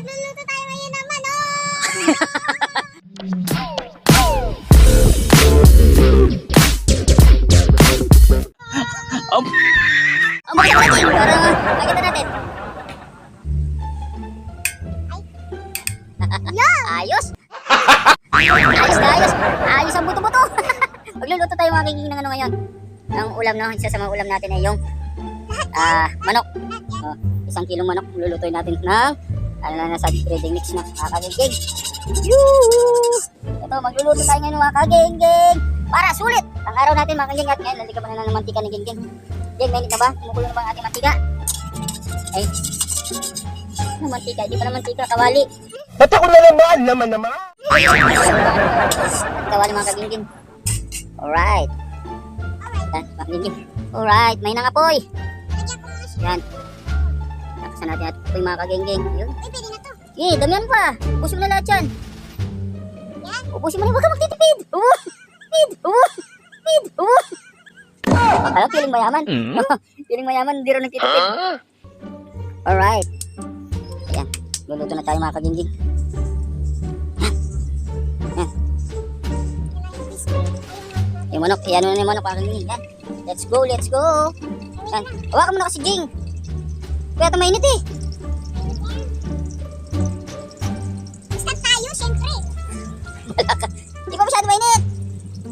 Magluluto tayo ngayon ng manok! Ang bakit natin para makita natin. Ayos! Ayos na ayos! Ayos ang buto-buto! Magluluto tayo mga kaging ng ano ngayon. Ang ulam, no? Isa sa mga ulam natin ay yung manok. 1 kilong manok. Lulutuin natin ng nasa breading mix, no? Mga kaging. Ito, magluluto tayo ngayon mga kaging. Para sulit! Ang araw natin mga kaging at ngayon lalika pa na ng mantika ni Geng. Geng, mainit na ba? Kumukulo na ba ang ating mantika? Ay, ano mantika? Di pa na mantika, kawali. Ba't ako na naman? Kawali mga kaging. Alright. Yan, mga kaging. Alright, may nangapoy. Yan. Nakasan natin at apoy mga kaging. Yun. Ay, pwede na to. Damihan pa. Ubusin mo na lahat yan. Yan. Ubusin mo na, huwag ka magtitipid. Alam, feeling mayaman. Feeling mayaman, hindi rin nagtitipid. Alright. Ayan, luluto na tayo mga kaging. Yung manok, iyan na yung manok mga kaging. Yan, let's go. Yan, hawakan mo na kasi Ging. Kaya ito mainit eh. Start tayo, syempre. Di pa masyado mainit.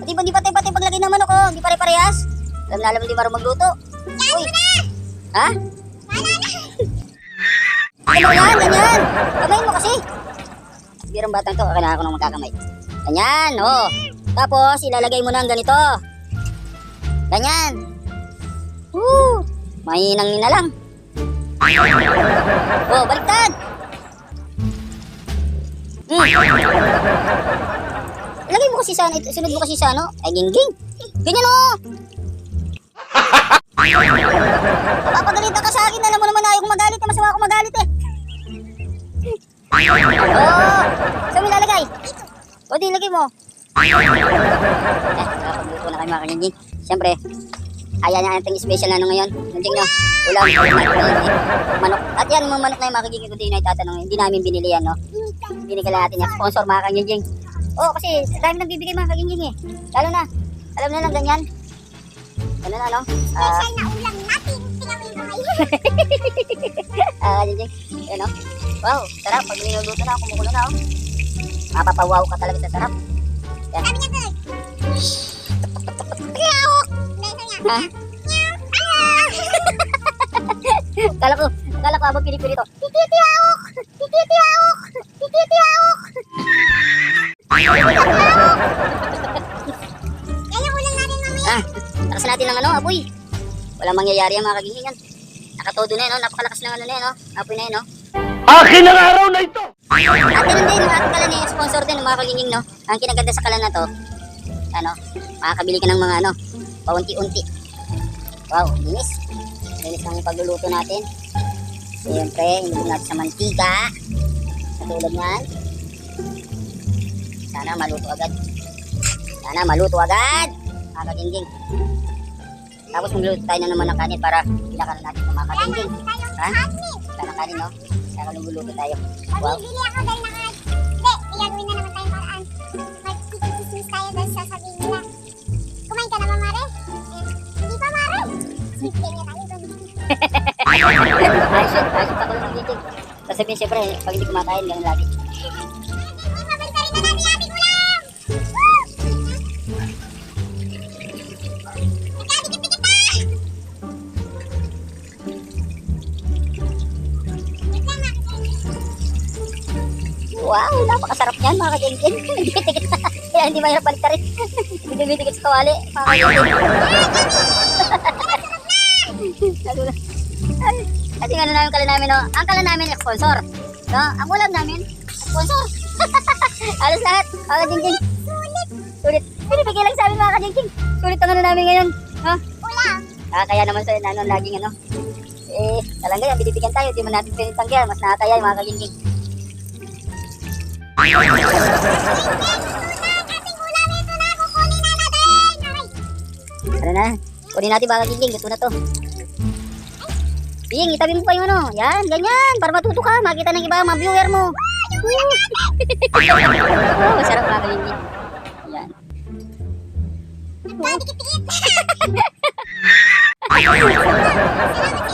Di pati paglagay ng manok oh. Di pare-parehas. Alam di marunong magluto. Yan mo na! Ha? Wala na! Ganyan. Kamayin mo kasi. Birang batang to, kailangan ko nang magkakamay. Ganyan, oh. Tapos, ilalagay mo na ang ganito. Ganyan. Mahinang na lang. Oh, baliktad. Ilagay mo kasi sa ano, sunod mo kasi sa ano. Ay, Ging. Ganyan oh. Papagalitan ka sa akin, alam mo naman ayaw kong magalit, masama akong magalit eh. Saan mo ilalagay? O di, ilagay mo. Nakapagluto na kayo mga kanyang. Siyempre, ayan na ating special na ano ngayon. Nandiyan nyo, ulam manok. At yan, mga manok na yung mga kanyang kung di na itatanong, hindi namin binili yan, no? Binigala natin yan, sponsor mga kanyang. Kasi dami nang bibigay mga kanyang eh. Lalo na, alam na lang ganyan. Ano na, no? Special na ulam natin. Tingnan mo yung kamay. Jinjing, yun o. Wow, sarap. Pag niluluto na, kumukulo na o. Mapapawaw ka talaga sa sarap. Yan. Sabi niya to. Tiyawok! Nasa niya. Ha? Kala ko abang pinipili to. Tititiyawok! Tititiyawok! Tititiyawok! Yan yung ulam natin mamaya. Nakasan natin ng ano, apoy. Walang mangyayari ang mga kagingin yan. Nakatodo na yun, no? Napakalakas ng ano na yun, no? Apoy na yun, no? Akin ang araw na ito! At ganun din, yung ating kalan eh, sponsor din ng mga kagingin, no? Ang kinaganda sa kalan na to, ano, makakabili ka ng mga ano, paunti-unti. Wow, linis. Linis lang yung pagluluto natin. Siyempre, ilugin natin sa mantika. Katulad yan. Sana maluto agad. Mga kagingin. Tapos magluluto tayo na naman ng kanin para ilakalan natin ng mga kagingin. Ha? Wala ng kanin, no? Kaya kaluguluto tayo. Wow. Bibili ako dahil Hindi, gagawin na naman tayong paraan. Mag-kismis tayo dahil sasabihin nila. Kumain ka na ba, Mare? Hindi pa, Mare. Sweet day niya tayo doon. Ayos pa ko lang ng sasabihin siyempre, pag hindi kumakain, ganun lagi. Mabalik na rin na natin yung ating ulam! Nagkadikit-dikit na! Wow, napakasarap niyan mga kagenggen. Dikit-dikit na. Kaya hindi mahirap balik rin. Dikit-dikit sa kawali. Mga kagenggen. Kasi ano namin kala namin, no? Ang kala namin sponsor. No? Ang ulam namin, sponsor. Alas lahat. Mga kagenggen. Sulit. Pinibigay lang sa amin mga kagenggen. Sulit ang ano namin ngayon. No? Ulam! Kaya naman sa ano, laging ano. Talaga yan, binibigyan tayo. Di man natin pinitanggihan. Mas nakakaya yung mga kagenggen. Ating ulam ito na! Kukunin na natin! Ano na? Kunin natin mga kagenggen. Gusto na to. Bing, itabi mo pa yung ano. Yan, ganyan. Para matuto ka. Makita ng iba, mga viewer mo. Oh, masarap mga kalingki. Yan. Dikit-dikit. Salamat